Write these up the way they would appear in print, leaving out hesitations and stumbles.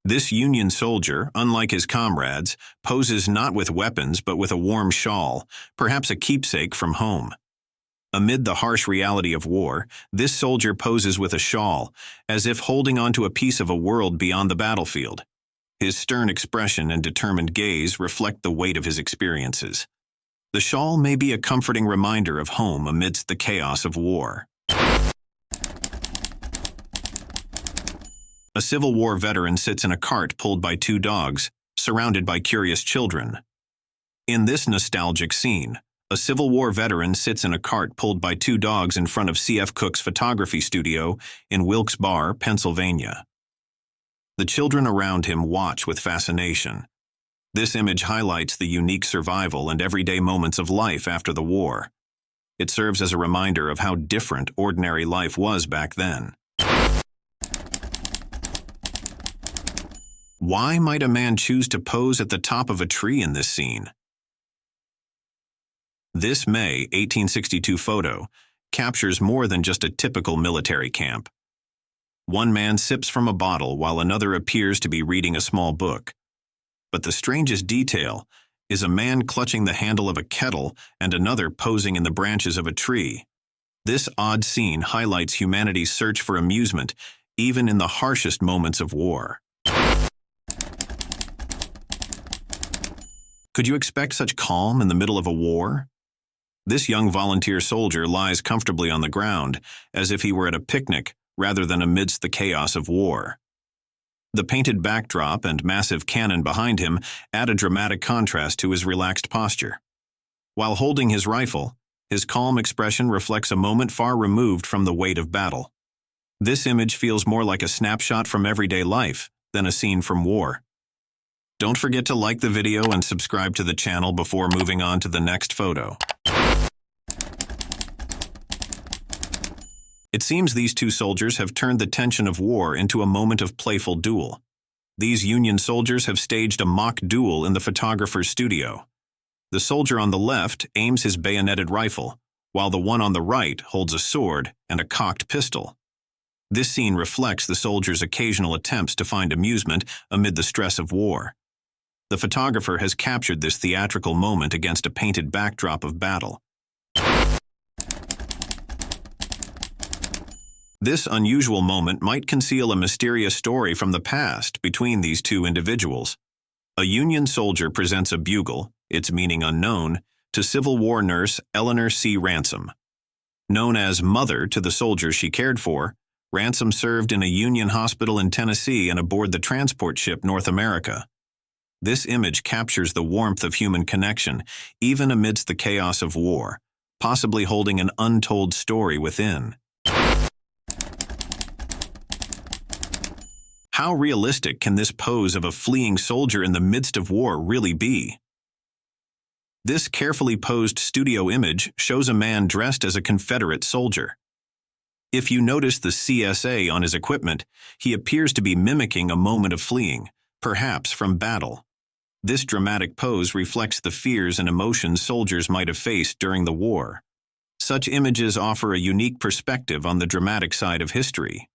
This Union soldier, unlike his comrades, poses not with weapons but with a warm shawl, perhaps a keepsake from home. Amid the harsh reality of war, this soldier poses with a shawl, as if holding onto a piece of a world beyond the battlefield. His stern expression and determined gaze reflect the weight of his experiences. The shawl may be a comforting reminder of home amidst the chaos of war. A Civil War veteran sits in a cart pulled by two dogs, surrounded by curious children. In this nostalgic scene, a Civil War veteran sits in a cart pulled by two dogs in front of C.F. Cooke's photography studio in Wilkes-Barre, Pennsylvania. The children around him watch with fascination. This image highlights the unique survival and everyday moments of life after the war. It serves as a reminder of how different ordinary life was back then. Why might a man choose to pose at the top of a tree in this scene? This May 1862 photo captures more than just a typical military camp. One man sips from a bottle while another appears to be reading a small book. But the strangest detail is a man clutching the handle of a kettle and another posing in the branches of a tree. This odd scene highlights humanity's search for amusement, even in the harshest moments of war. Could you expect such calm in the middle of a war? This young volunteer soldier lies comfortably on the ground, as if he were at a picnic rather than amidst the chaos of war. The painted backdrop and massive cannon behind him add a dramatic contrast to his relaxed posture. While holding his rifle, his calm expression reflects a moment far removed from the weight of battle. This image feels more like a snapshot from everyday life than a scene from war. Don't forget to like the video and subscribe to the channel before moving on to the next photo. It seems these two soldiers have turned the tension of war into a moment of playful duel. These Union soldiers have staged a mock duel in the photographer's studio. The soldier on the left aims his bayoneted rifle, while the one on the right holds a sword and a cocked pistol. This scene reflects the soldiers' occasional attempts to find amusement amid the stress of war. The photographer has captured this theatrical moment against a painted backdrop of battle. This unusual moment might conceal a mysterious story from the past between these two individuals. A Union soldier presents a bugle, its meaning unknown, to Civil War nurse Eleanor C. Ransom. Known as Mother to the soldiers she cared for, Ransom served in a Union hospital in Tennessee and aboard the transport ship North America. This image captures the warmth of human connection, even amidst the chaos of war, possibly holding an untold story within. How realistic can this pose of a fleeing soldier in the midst of war really be? This carefully posed studio image shows a man dressed as a Confederate soldier. If you notice the CSA on his equipment, he appears to be mimicking a moment of fleeing, perhaps from battle. This dramatic pose reflects the fears and emotions soldiers might have faced during the war. Such images offer a unique perspective on the dramatic side of history.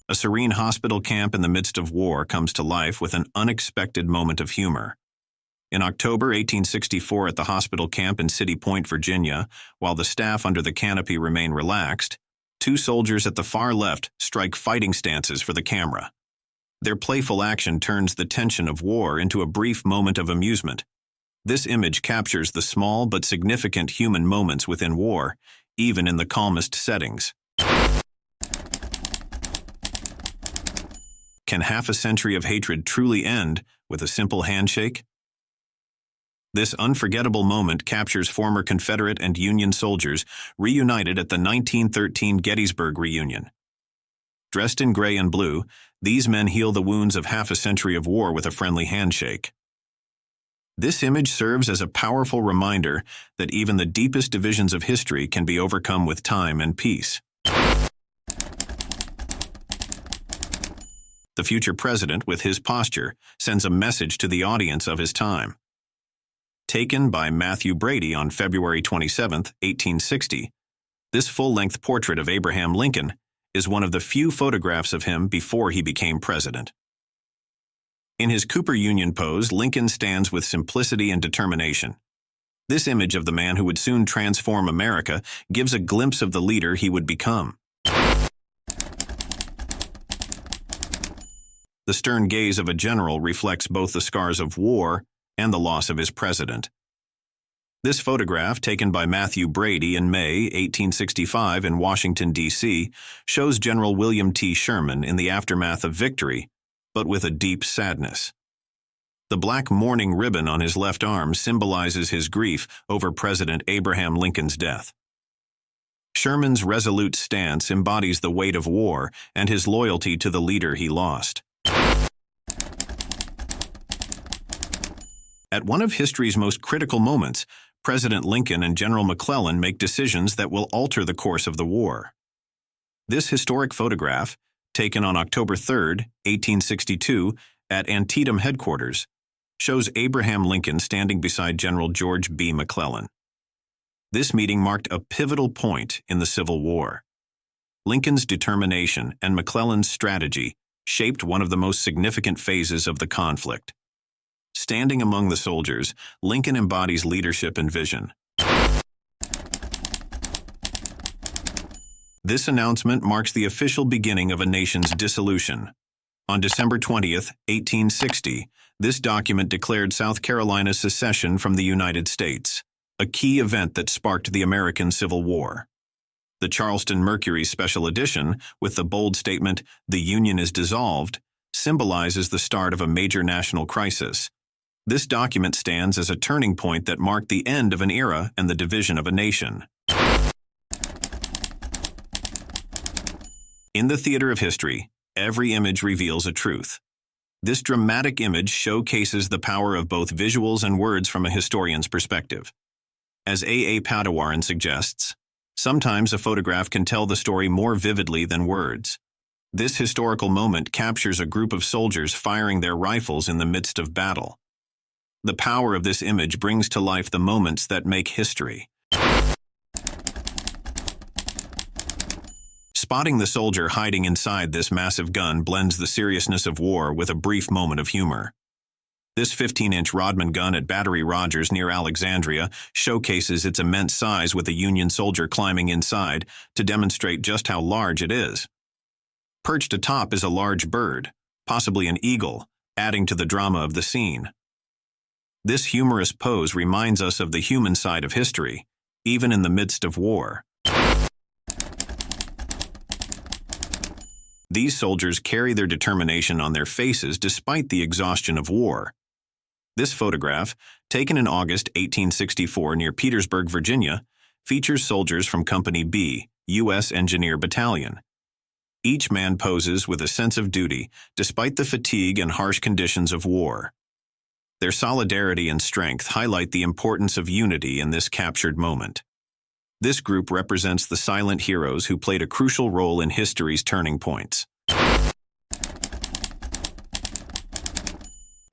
A serene hospital camp in the midst of war comes to life with an unexpected moment of humor. In October 1864 at the hospital camp in City Point, Virginia, while the staff under the canopy remain relaxed, two soldiers at the far left strike fighting stances for the camera. Their playful action turns the tension of war into a brief moment of amusement. This image captures the small but significant human moments within war, even in the calmest settings. Can half a century of hatred truly end with a simple handshake? This unforgettable moment captures former Confederate and Union soldiers reunited at the 1913 Gettysburg reunion. Dressed in gray and blue, these men heal the wounds of half a century of war with a friendly handshake. This image serves as a powerful reminder that even the deepest divisions of history can be overcome with time and peace. The future president, with his posture, sends a message to the audience of his time. Taken by Matthew Brady on February 27, 1860, this full-length portrait of Abraham Lincoln is one of the few photographs of him before he became president. In his Cooper Union pose, Lincoln stands with simplicity and determination. This image of the man who would soon transform America gives a glimpse of the leader he would become. The stern gaze of a general reflects both the scars of war and the loss of his president. This photograph, taken by Matthew Brady in May 1865 in Washington, D.C., shows General William T. Sherman in the aftermath of victory, but with a deep sadness. The black mourning ribbon on his left arm symbolizes his grief over President Abraham Lincoln's death. Sherman's resolute stance embodies the weight of war and his loyalty to the leader he lost. At one of history's most critical moments, President Lincoln and General McClellan make decisions that will alter the course of the war. This historic photograph, taken on October 3, 1862, at Antietam headquarters, shows Abraham Lincoln standing beside General George B. McClellan. This meeting marked a pivotal point in the Civil War. Lincoln's determination and McClellan's strategy shaped one of the most significant phases of the conflict. Standing among the soldiers, Lincoln embodies leadership and vision. This announcement marks the official beginning of a nation's dissolution. On December 20, 1860, this document declared South Carolina's secession from the United States, a key event that sparked the American Civil War. The Charleston Mercury special edition, with the bold statement, "The Union is dissolved," symbolizes the start of a major national crisis. This document stands as a turning point that marked the end of an era and the division of a nation. In the theater of history, every image reveals a truth. This dramatic image showcases the power of both visuals and words from a historian's perspective. As A. Padawaran suggests, sometimes a photograph can tell the story more vividly than words. This historical moment captures a group of soldiers firing their rifles in the midst of battle. The power of this image brings to life the moments that make history. Spotting the soldier hiding inside this massive gun blends the seriousness of war with a brief moment of humor. This 15-inch Rodman gun at Battery Rogers near Alexandria showcases its immense size with a Union soldier climbing inside to demonstrate just how large it is. Perched atop is a large bird, possibly an eagle, adding to the drama of the scene. This humorous pose reminds us of the human side of history, even in the midst of war. These soldiers carry their determination on their faces despite the exhaustion of war. This photograph, taken in August 1864 near Petersburg, Virginia, features soldiers from Company B, U.S. Engineer Battalion. Each man poses with a sense of duty despite the fatigue and harsh conditions of war. Their solidarity and strength highlight the importance of unity in this captured moment. This group represents the silent heroes who played a crucial role in history's turning points.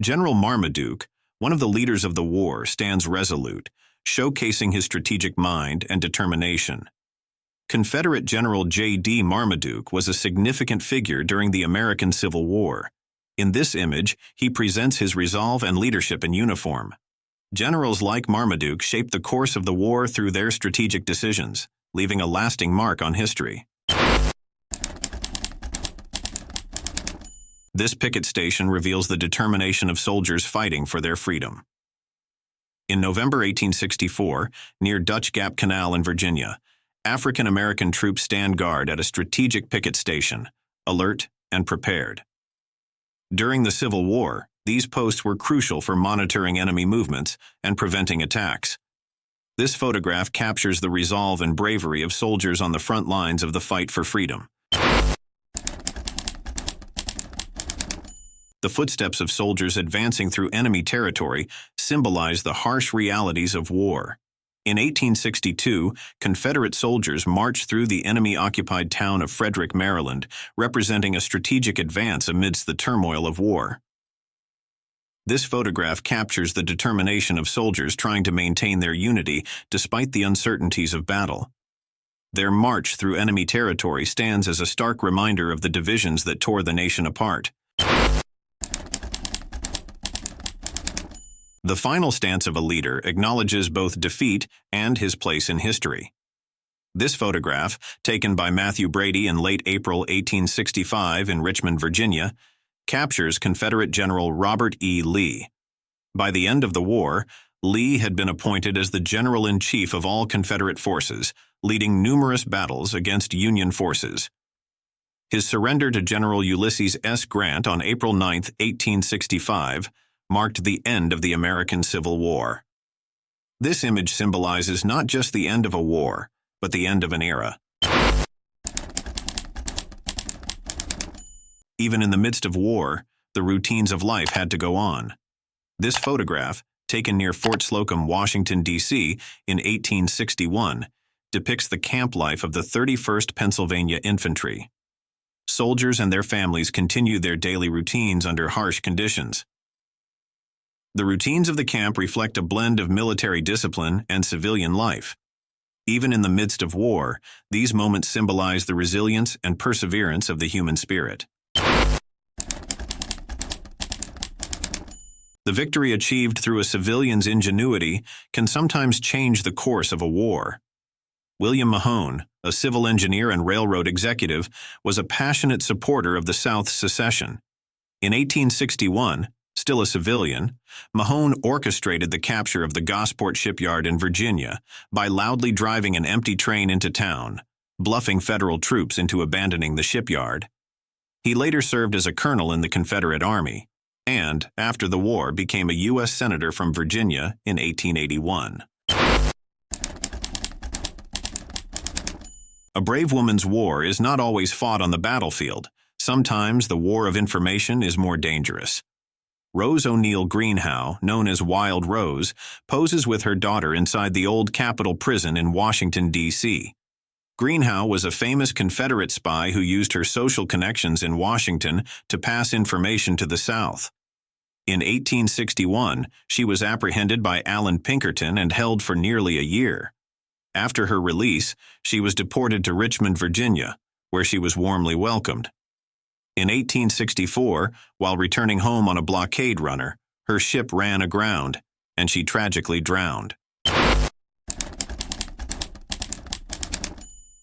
General Marmaduke, one of the leaders of the war, stands resolute, showcasing his strategic mind and determination. Confederate General J.D. Marmaduke was a significant figure during the American Civil War. In this image, he presents his resolve and leadership in uniform. Generals like Marmaduke shaped the course of the war through their strategic decisions, leaving a lasting mark on history. This picket station reveals the determination of soldiers fighting for their freedom. In November 1864, near Dutch Gap Canal in Virginia, African-American troops stand guard at a strategic picket station, alert and prepared. During the Civil War, these posts were crucial for monitoring enemy movements and preventing attacks. This photograph captures the resolve and bravery of soldiers on the front lines of the fight for freedom. The footsteps of soldiers advancing through enemy territory symbolize the harsh realities of war. In 1862, Confederate soldiers marched through the enemy-occupied town of Frederick, Maryland, representing a strategic advance amidst the turmoil of war. This photograph captures the determination of soldiers trying to maintain their unity despite the uncertainties of battle. Their march through enemy territory stands as a stark reminder of the divisions that tore the nation apart. The final stance of a leader acknowledges both defeat and his place in history. This photograph, taken by Matthew Brady in late April 1865 in Richmond, Virginia, captures Confederate General Robert E. Lee. By the end of the war, Lee had been appointed as the General-in-Chief of all Confederate forces, leading numerous battles against Union forces. His surrender to General Ulysses S. Grant on April 9, 1865, marked the end of the American Civil War. This image symbolizes not just the end of a war, but the end of an era. Even in the midst of war, the routines of life had to go on. This photograph, taken near Fort Slocum, Washington, D.C. in 1861, depicts the camp life of the 31st Pennsylvania Infantry. Soldiers and their families continued their daily routines under harsh conditions. The routines of the camp reflect a blend of military discipline and civilian life. Even in the midst of war, these moments symbolize the resilience and perseverance of the human spirit. The victory achieved through a civilian's ingenuity can sometimes change the course of a war. William Mahone, a civil engineer and railroad executive, was a passionate supporter of the South's secession. In 1861, still a civilian, Mahone orchestrated the capture of the Gosport shipyard in Virginia by loudly driving an empty train into town, bluffing Federal troops into abandoning the shipyard. He later served as a colonel in the Confederate Army, and, after the war, became a U.S. Senator from Virginia in 1881. A brave woman's war is not always fought on the battlefield. Sometimes the war of information is more dangerous. Rose O'Neal Greenhow, known as Wild Rose, poses with her daughter inside the old Capitol Prison in Washington, D.C. Greenhow was a famous Confederate spy who used her social connections in Washington to pass information to the South. In 1861, she was apprehended by Allan Pinkerton and held for nearly a year. After her release, she was deported to Richmond, Virginia, where she was warmly welcomed. In 1864, while returning home on a blockade runner, her ship ran aground, and she tragically drowned.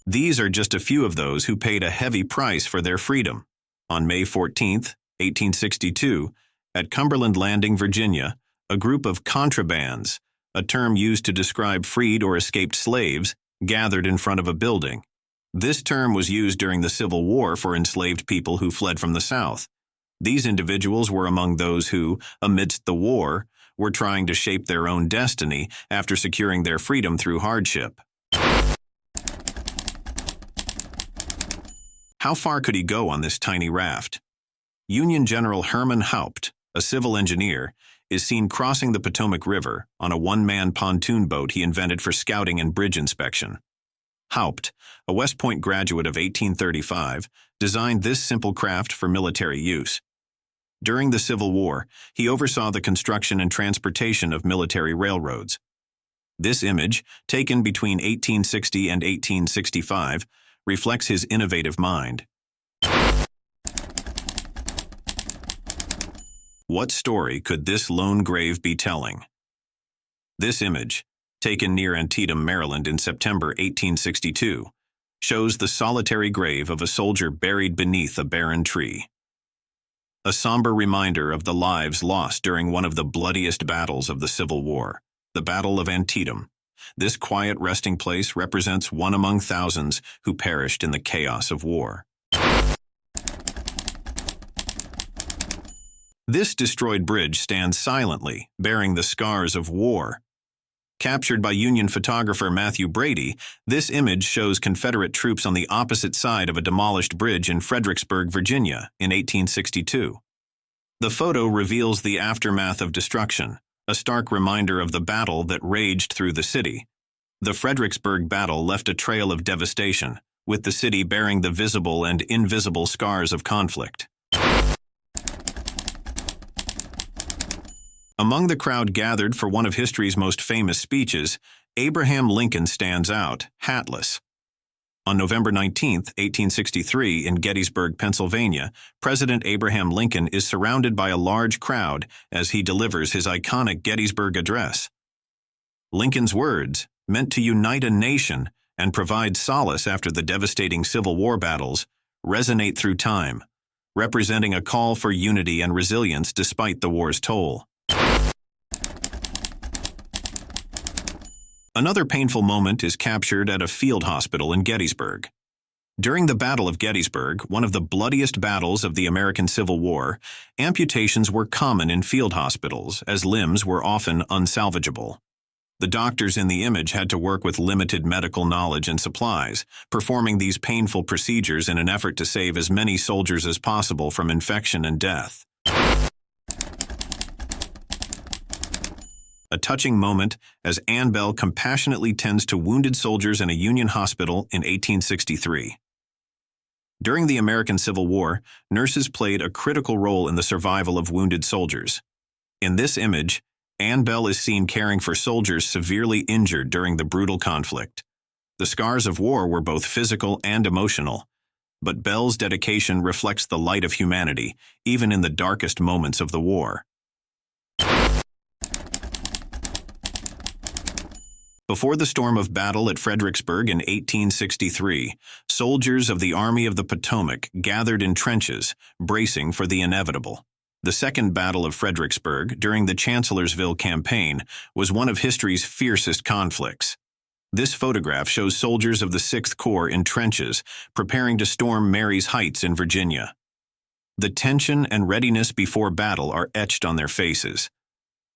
These are just a few of those who paid a heavy price for their freedom. On May 14, 1862, at Cumberland Landing, Virginia, a group of contrabands, a term used to describe freed or escaped slaves, gathered in front of a building. This term was used during the Civil War for enslaved people who fled from the South. These individuals were among those who, amidst the war, were trying to shape their own destiny after securing their freedom through hardship. How far could he go on this tiny raft? Union General Herman Haupt, a civil engineer, is seen crossing the Potomac River on a one-man pontoon boat he invented for scouting and bridge inspection. Haupt, a West Point graduate of 1835, designed this simple craft for military use. During the Civil War, he oversaw the construction and transportation of military railroads. This image, taken between 1860 and 1865, reflects his innovative mind. What story could this lone grave be telling? This image, taken near Antietam, Maryland in September 1862, shows the solitary grave of a soldier buried beneath a barren tree. A somber reminder of the lives lost during one of the bloodiest battles of the Civil War, the Battle of Antietam. This quiet resting place represents one among thousands who perished in the chaos of war. This destroyed bridge stands silently, bearing the scars of war. Captured by Union photographer Matthew Brady, this image shows Confederate troops on the opposite side of a demolished bridge in Fredericksburg, Virginia, in 1862. The photo reveals the aftermath of destruction, a stark reminder of the battle that raged through the city. The Fredericksburg battle left a trail of devastation, with the city bearing the visible and invisible scars of conflict. Among the crowd gathered for one of history's most famous speeches, Abraham Lincoln stands out, hatless. On November 19, 1863, in Gettysburg, Pennsylvania, President Abraham Lincoln is surrounded by a large crowd as he delivers his iconic Gettysburg Address. Lincoln's words, meant to unite a nation and provide solace after the devastating Civil War battles, resonate through time, representing a call for unity and resilience despite the war's toll. Another painful moment is captured at a field hospital in Gettysburg. During the Battle of Gettysburg, one of the bloodiest battles of the American Civil War, amputations were common in field hospitals, as limbs were often unsalvageable. The doctors in the image had to work with limited medical knowledge and supplies, performing these painful procedures in an effort to save as many soldiers as possible from infection and death. A touching moment as Ann Bell compassionately tends to wounded soldiers in a Union hospital in 1863. During the American Civil War, nurses played a critical role in the survival of wounded soldiers. In this image, Ann Bell is seen caring for soldiers severely injured during the brutal conflict. The scars of war were both physical and emotional, but Bell's dedication reflects the light of humanity, even in the darkest moments of the war. Before the storm of battle at Fredericksburg in 1863, soldiers of the Army of the Potomac gathered in trenches, bracing for the inevitable. The Second Battle of Fredericksburg, during the Chancellorsville Campaign, was one of history's fiercest conflicts. This photograph shows soldiers of the 6th Corps in trenches, preparing to storm Marye's Heights in Virginia. The tension and readiness before battle are etched on their faces.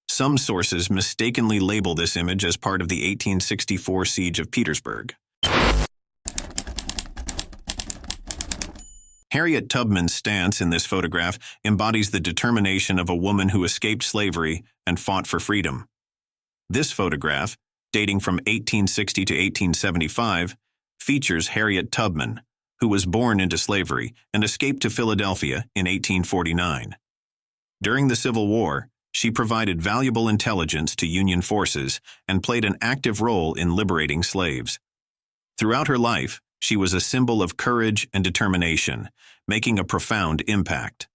Some sources mistakenly label this image as part of the 1864 siege of Petersburg. Harriet Tubman's stance in this photograph embodies the determination of a woman who escaped slavery and fought for freedom. This photograph, dating from 1860 to 1875, features Harriet Tubman, who was born into slavery and escaped to Philadelphia in 1849. During the Civil War, she provided valuable intelligence to Union forces and played an active role in liberating slaves. Throughout her life, she was a symbol of courage and determination, making a profound impact.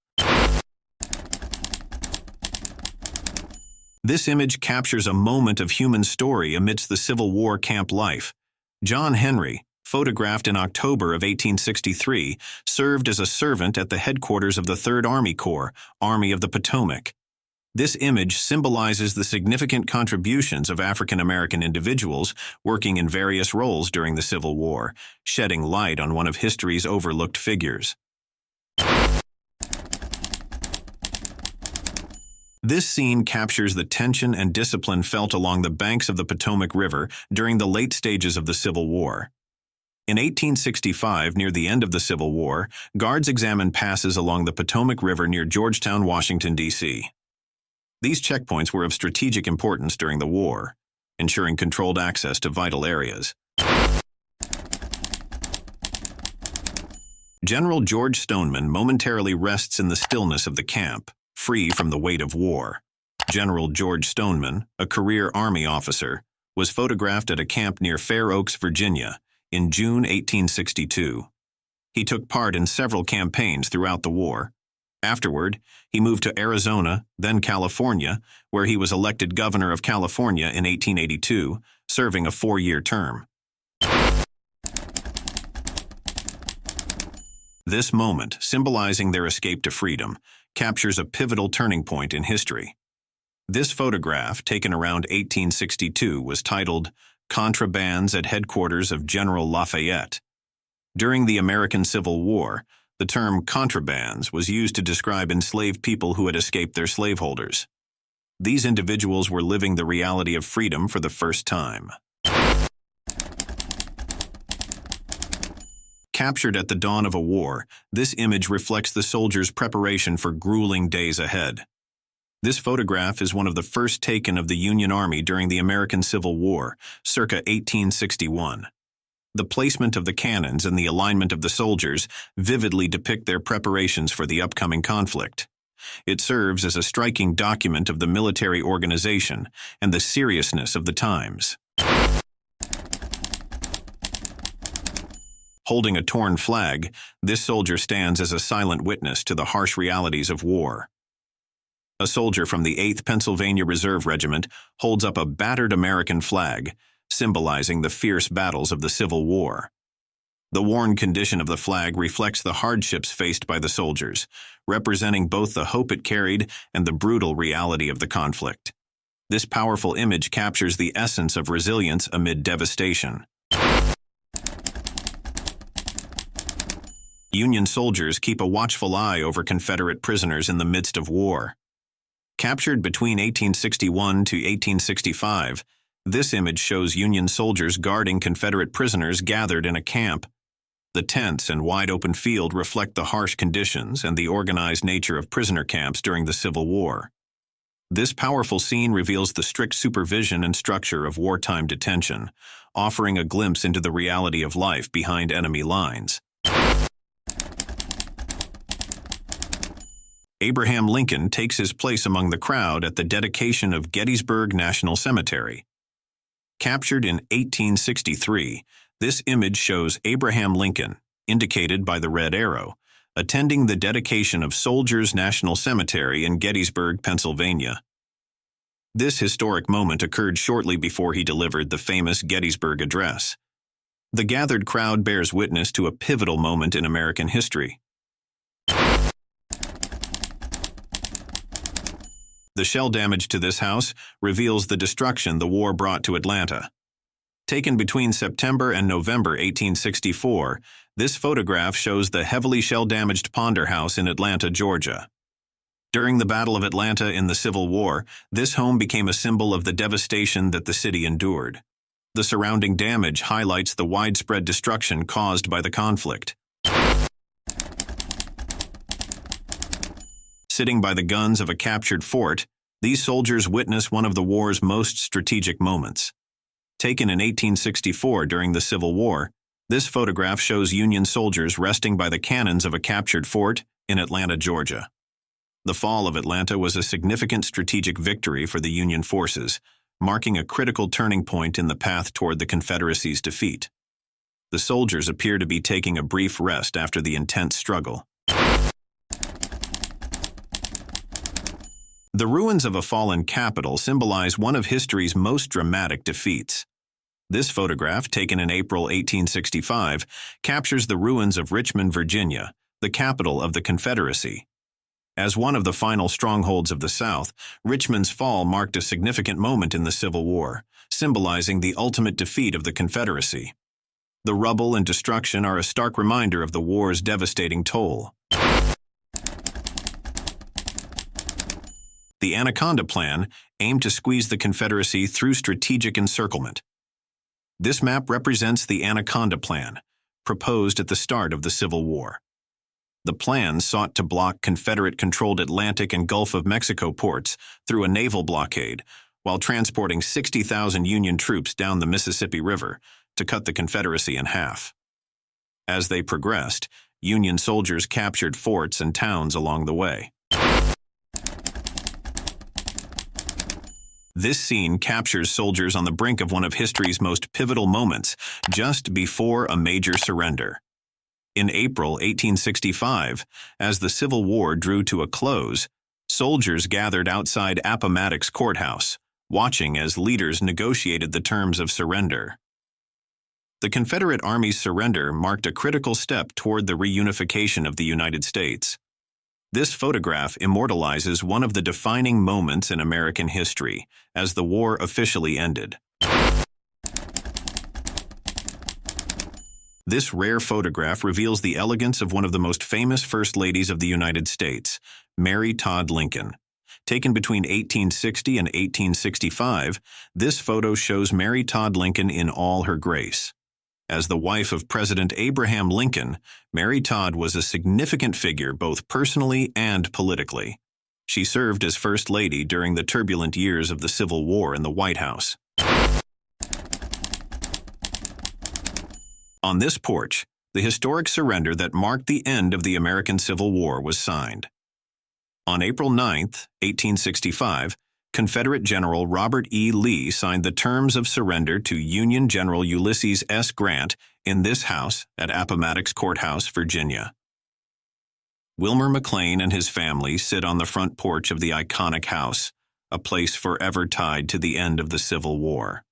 This image captures a moment of human story amidst the Civil War camp life. John Henry, photographed in October of 1863, served as a servant at the headquarters of the 3rd Army Corps, Army of the Potomac. This image symbolizes the significant contributions of African American individuals working in various roles during the Civil War, shedding light on one of history's overlooked figures. This scene captures the tension and discipline felt along the banks of the Potomac River during the late stages of the Civil War. In 1865, near the end of the Civil War, guards examined passes along the Potomac River near Georgetown, Washington, D.C. These checkpoints were of strategic importance during the war, ensuring controlled access to vital areas. General George Stoneman momentarily rests in the stillness of the camp, free from the weight of war. General George Stoneman, a career Army officer, was photographed at a camp near Fair Oaks, Virginia, in June 1862. He took part in several campaigns throughout the war. Afterward, he moved to Arizona, then California, where he was elected governor of California in 1882, serving a 4-year term. This moment, symbolizing their escape to freedom, captures a pivotal turning point in history. This photograph, taken around 1862, was titled "Contrabands at Headquarters of General Lafayette." During the American Civil War, the term contrabands was used to describe enslaved people who had escaped their slaveholders. These individuals were living the reality of freedom for the first time. Captured at the dawn of a war, this image reflects the soldiers' preparation for grueling days ahead. This photograph is one of the first taken of the Union Army during the American Civil War, circa 1861. The placement of the cannons and the alignment of the soldiers vividly depict their preparations for the upcoming conflict. It serves as a striking document of the military organization and the seriousness of the times. Holding a torn flag, this soldier stands as a silent witness to the harsh realities of war. A soldier from the 8th Pennsylvania Reserve Regiment holds up a battered American flag, symbolizing the fierce battles of the Civil War. The worn condition of the flag reflects the hardships faced by the soldiers, representing both the hope it carried and the brutal reality of the conflict. This powerful image captures the essence of resilience amid devastation. Union soldiers keep a watchful eye over Confederate prisoners in the midst of war. Captured between 1861 to 1865, this image shows Union soldiers guarding Confederate prisoners gathered in a camp. The tents and wide-open field reflect the harsh conditions and the organized nature of prisoner camps during the Civil War. This powerful scene reveals the strict supervision and structure of wartime detention, offering a glimpse into the reality of life behind enemy lines. Abraham Lincoln takes his place among the crowd at the dedication of Gettysburg National Cemetery. Captured in 1863, this image shows Abraham Lincoln, indicated by the red arrow, attending the dedication of Soldiers National Cemetery in Gettysburg, Pennsylvania. This historic moment occurred shortly before he delivered the famous Gettysburg Address. The gathered crowd bears witness to a pivotal moment in American history. The shell damage to this house reveals the destruction the war brought to Atlanta. Taken between September and November 1864, this photograph shows the heavily shell-damaged Ponder House in Atlanta, Georgia. During the Battle of Atlanta in the Civil War, this home became a symbol of the devastation that the city endured. The surrounding damage highlights the widespread destruction caused by the conflict. Sitting by the guns of a captured fort, these soldiers witness one of the war's most strategic moments. Taken in 1864 during the Civil War, this photograph shows Union soldiers resting by the cannons of a captured fort in Atlanta, Georgia. The fall of Atlanta was a significant strategic victory for the Union forces, marking a critical turning point in the path toward the Confederacy's defeat. The soldiers appear to be taking a brief rest after the intense struggle. The ruins of a fallen capital symbolize one of history's most dramatic defeats. This photograph, taken in April 1865, captures the ruins of Richmond, Virginia, the capital of the Confederacy. As one of the final strongholds of the South, Richmond's fall marked a significant moment in the Civil War, symbolizing the ultimate defeat of the Confederacy. The rubble and destruction are a stark reminder of the war's devastating toll. The Anaconda Plan aimed to squeeze the Confederacy through strategic encirclement. This map represents the Anaconda Plan, proposed at the start of the Civil War. The plan sought to block Confederate-controlled Atlantic and Gulf of Mexico ports through a naval blockade, while transporting 60,000 Union troops down the Mississippi River to cut the Confederacy in half. As they progressed, Union soldiers captured forts and towns along the way. This scene captures soldiers on the brink of one of history's most pivotal moments, just before a major surrender. In April 1865, as the Civil War drew to a close, soldiers gathered outside Appomattox Courthouse, watching as leaders negotiated the terms of surrender. The Confederate Army's surrender marked a critical step toward the reunification of the United States. This photograph immortalizes one of the defining moments in American history, as the war officially ended. This rare photograph reveals the elegance of one of the most famous First Ladies of the United States, Mary Todd Lincoln. Taken between 1860 and 1865, this photo shows Mary Todd Lincoln in all her grace. As the wife of President Abraham Lincoln, Mary Todd was a significant figure both personally and politically. She served as First Lady during the turbulent years of the Civil War in the White House. On this porch, the historic surrender that marked the end of the American Civil War was signed. On April 9, 1865, Confederate General Robert E. Lee signed the terms of surrender to Union General Ulysses S. Grant in this house at Appomattox Courthouse, Virginia. Wilmer McLean and his family sit on the front porch of the iconic house, a place forever tied to the end of the Civil War.